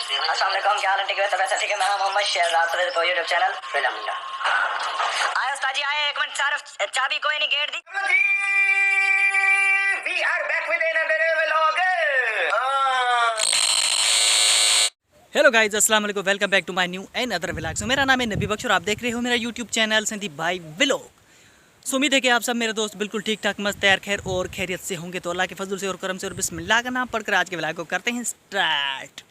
अस्सलाम वालेकुम, क्या हाल है? ठीक है, तबीयत ठीक है? मैं मोहम्मद शहजाद सर को यूट्यूब चैनल वेला मुंडा। आए उस्ताद जी आए, एक मिनट सर, चाबी कोई नहीं, गेट दी। We are back with another vlog. Hello guys, अस्सलाम वालेकुम, welcome back to my new and other vlog. मेरा नाम है नबी बख्श और आप देख रहे हो मेरा यूट्यूब चैनल संदीप भाई व्लॉग। उम्मीद है कि आप सब मेरे दोस्त बिल्कुल ठीक ठाक मस्त तैयार खैर और खैरियत से होंगे। तो अल्लाह के फजल से और करम से और बिस्मिल्लाह का नाम पढ़कर आज के व्लॉग को करते हैं स्टार्ट।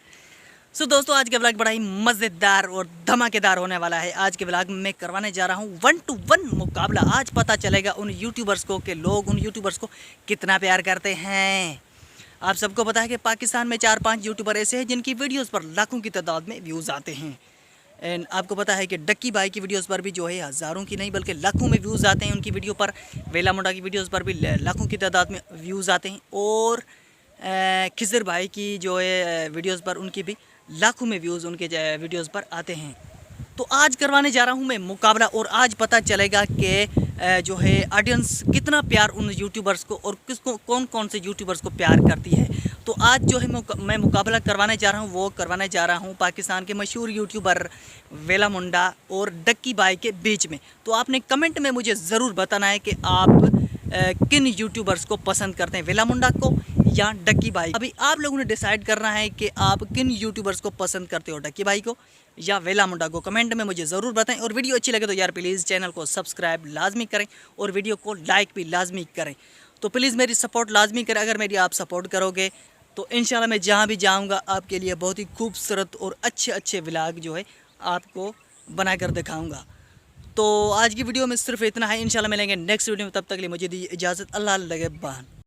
दोस्तों, आज के व्लॉग बड़ा ही मज़ेदार और धमाकेदार होने वाला है। आज के व्लॉग में करवाने जा रहा हूँ 1-to-1 मुकाबला। आज पता चलेगा उन यूट्यूबर्स को कि लोग उन यूट्यूबर्स को कितना प्यार करते हैं। आप सबको पता है कि पाकिस्तान में 4-5 यूट्यूबर ऐसे हैं जिनकी वीडियोस पर लाखों की तादाद में व्यूज़ आते हैं। एंड आपको पता है कि डक्की भाई की वीडियोस पर भी जो है हज़ारों की नहीं बल्कि लाखों में व्यूज़ आते हैं उनकी वीडियो पर। वेला मुंडा की वीडियोस पर भी लाखों की तादाद में व्यूज़ आते हैं। और खिज़र भाई की जो है वीडियोस पर उनकी भी लाखों में व्यूज़ उनके वीडियोस पर आते हैं। तो आज करवाने जा रहा हूँ मैं मुकाबला और आज पता चलेगा कि जो है ऑडियंस कितना प्यार उन यूट्यूबर्स को और किसको कौन कौन से यूट्यूबर्स को प्यार करती है। तो आज जो है मैं मुकाबला करवाने जा रहा हूँ, वो करवाने जा रहा हूँ पाकिस्तान के मशहूर यूट्यूबर वेला मुंडा और डक्की भाई के बीच में। तो आपने कमेंट में मुझे ज़रूर बताना है कि आप किन यूट्यूबर्स को पसंद करते हैं, वेला मुंडा को या डक्की भाई। अभी आप लोगों ने डिसाइड करना है कि आप किन यूट्यूबर्स को पसंद करते हो, डक्की भाई को या वेला मुंडा को। कमेंट में मुझे ज़रूर बताएं और वीडियो अच्छी लगे तो यार प्लीज़ चैनल को सब्सक्राइब लाजमी करें और वीडियो को लाइक भी लाजमी करें। तो प्लीज़ मेरी सपोर्ट लाजमी करें। अगर मेरी आप सपोर्ट करोगे तो इंशाल्लाह मैं जहाँ भी जाऊँगा आपके लिए बहुत ही खूबसूरत और अच्छे अच्छे व्लॉग जो है आपको बनाकर दिखाऊँगा। तो आज की वीडियो में सिर्फ इतना है। इंशाल्लाह मिलेंगे नेक्स्ट वीडियो में, तब तक के लिए मुझे दी इजाज़त। अल्लाह लगे बान।